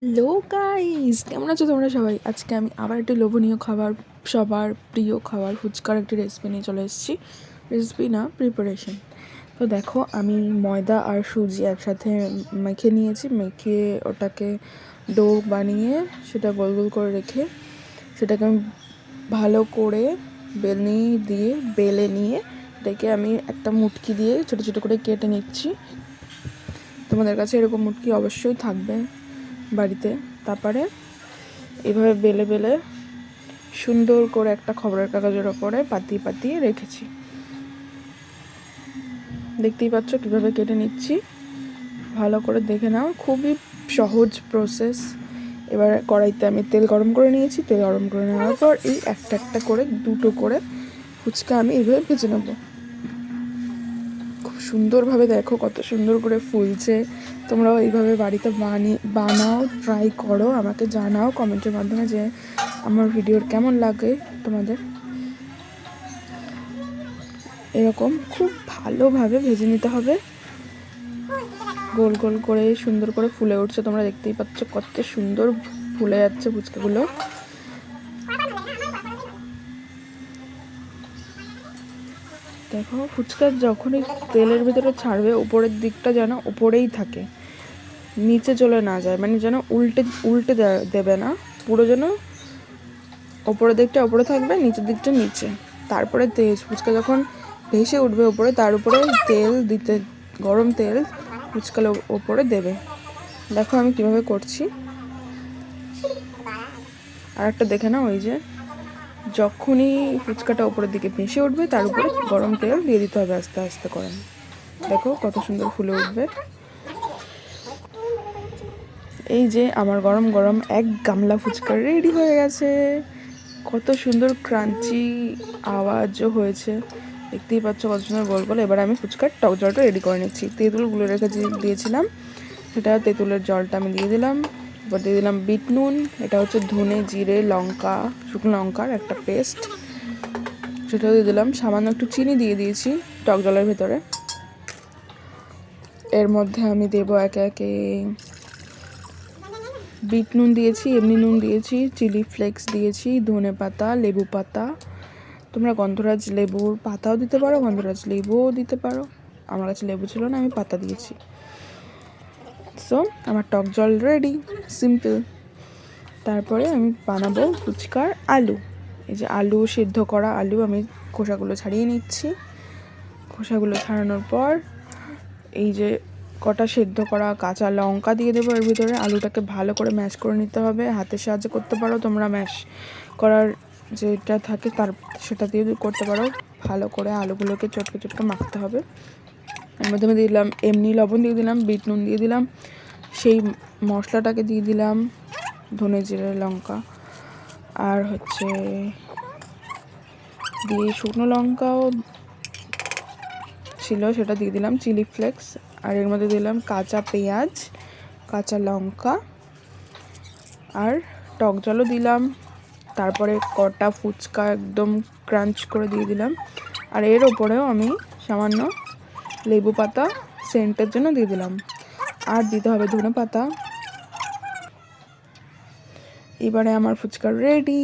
Hello guys, কেমন আছো তোমরা সবাই? আজকে আমি আবার একটি লোভনীয় খাবার, সবার প্রিয় খাবার ফুচকার একটি রেসিপি নিয়ে চলে এসেছি। রেসিপি না, প্রিপারেশন। তো দেখো, আমি ময়দা আর সুজি একসাথে মেখে নিয়েছি। মেখে ওটাকে ডো বানিয়ে সেটা গোল গোল করে রেখে সেটাকে আমি ভালো করে বেলনি দিয়ে বেলে নিয়ে এটাকে আমি একটা মুটকি দিয়ে ছোটো ছোটো করে কেটে নিচ্ছি। তোমাদের কাছে এরকম মুটকি অবশ্যই থাকবে বাড়িতে। তারপরে এভাবে বেলে বেলে সুন্দর করে একটা খবরের কাগজের ওপরে পাতিয়ে পাতিয়ে রেখেছি। দেখতেই পাচ্ছ কীভাবে কেটে নিচ্ছি, ভালো করে দেখে নাও। খুবই সহজ প্রসেস। এবার কড়াইতে আমি তেল গরম করে নিয়েছি। তেল গরম করে নেওয়ার পর এই একটা একটা করে দুটো করে ফুচকা আমি এইভাবে ভেজে নেবো। খুব সুন্দরভাবে দেখো কত সুন্দর করে ফুলছে। তোমরাও এইভাবে বাড়িতে বানাও, ট্রাই করো, আমাকে জানাও কমেন্টের মাধ্যমে যে আমার ভিডিওর কেমন লাগে তোমাদের। এরকম খুব ভালোভাবে ভেজে নিতে হবে। গোল গোল করে সুন্দর করে ফুলে উঠছে, তোমরা দেখতেই পাচ্ছ কত সুন্দর ফুলে যাচ্ছে ফুচকাগুলো। দেখো, ফুচকা যখনই তেলের ভিতরে ছাড়বে উপরের দিকটা যেন উপরেই থাকে, নিচে চলে না যায়, মানে যেন উল্টে উল্টে দেবে না, পুরো যেন ওপরের দিকটা ওপরে থাকবে, নিচের দিকটা নিচে। তারপরে ফুচকা যখন ভেসে উঠবে ওপরে, তার উপরে তেল দিতে, গরম তেল ফুচকার ওপরে দেবে। দেখো আমি কিভাবে করছি। আর একটা দেখে নাও, ওই যে যখনই ফুচকাটা উপরের দিকে ভেসে উঠবে তার উপরে গরম তেল দিয়ে দিতে হবে আস্তে আস্তে করে। দেখো কত সুন্দর ফুলে উঠবে। এই যে আমার গরম গরম এক গামলা ফুচকা রেডি হয়ে গেছে। কত সুন্দর ক্রাঞ্চি আওয়াজও হয়েছে, দেখতেই পাচ্ছ কত সুন্দর গোল গোল। এবার আমি ফুচকার টক জলটা রেডি করে নিচ্ছি। তেঁতুলগুলো রেখে দিয়েছিলাম, সেটা তেঁতুলের জলটা আমি দিয়ে দিলাম। এবার দিয়ে দিলাম বিট নুন, এটা হচ্ছে ধনে জিরে লঙ্কা শুকনো লঙ্কার একটা পেস্ট, সেটাও দিয়ে দিলাম। সামান্য একটু চিনি দিয়ে দিয়েছি টক জলের ভেতরে। এর মধ্যে আমি দেবো একে একে বিট নুন দিয়েছি, এমনি নুন দিয়েছি, চিলি ফ্লেক্স দিয়েছি, ধনে পাতা, লেবু পাতা। তোমরা গন্ধরাজ লেবুর পাতাও দিতে পারো, গন্ধরাজ লেবুও দিতে পারো। আমার কাছে লেবু ছিল না, আমি পাতা দিয়েছি। সো আমার টক জল রেডি, সিম্পল। তারপরে আমি বানাবো ফুচকার আলু। এই যে আলু, সিদ্ধ করা আলু, আমি খোসাগুলো ছাড়িয়ে নিচ্ছি। খোসাগুলো ছাড়ানোর পর এই যে কটা সেদ্ধ করা কাঁচা লঙ্কা দিয়ে দেবো এর ভিতরে। আলুটাকে ভালো করে ম্যাশ করে নিতে হবে, হাতের সাহায্যে করতে পারো তোমরা, ম্যাশ করার যেটা থাকে তার সেটা দিয়ে করতে পারো। ভালো করে আলুগুলোকে চটকে চটকে মাখতে হবে। এর মধ্যে আমি দিলাম এমনি লবণ দিয়ে দিলাম, বিট নুন দিয়ে দিলাম, সেই মশলাটাকে দিয়ে দিলাম, ধনে জিরে লঙ্কা, আর হচ্ছে দিয়ে শুকনো লঙ্কাও ছিল সেটা দিয়ে দিলাম, চিলি ফ্লেক্স। আর এর মধ্যে দিলাম কাঁচা পেঁয়াজ, কাঁচা লঙ্কা, আর টক জলও দিলাম। তারপরে কটা ফুচকা একদম ক্রাঞ্চ করে দিয়ে দিলাম। আর এর ওপরেও আমি সামান্য লেবু পাতা সেন্টের জন্য দিয়ে দিলাম, আর দিতে হবে ধনে পাতা। এবারে আমার ফুচকা রেডি।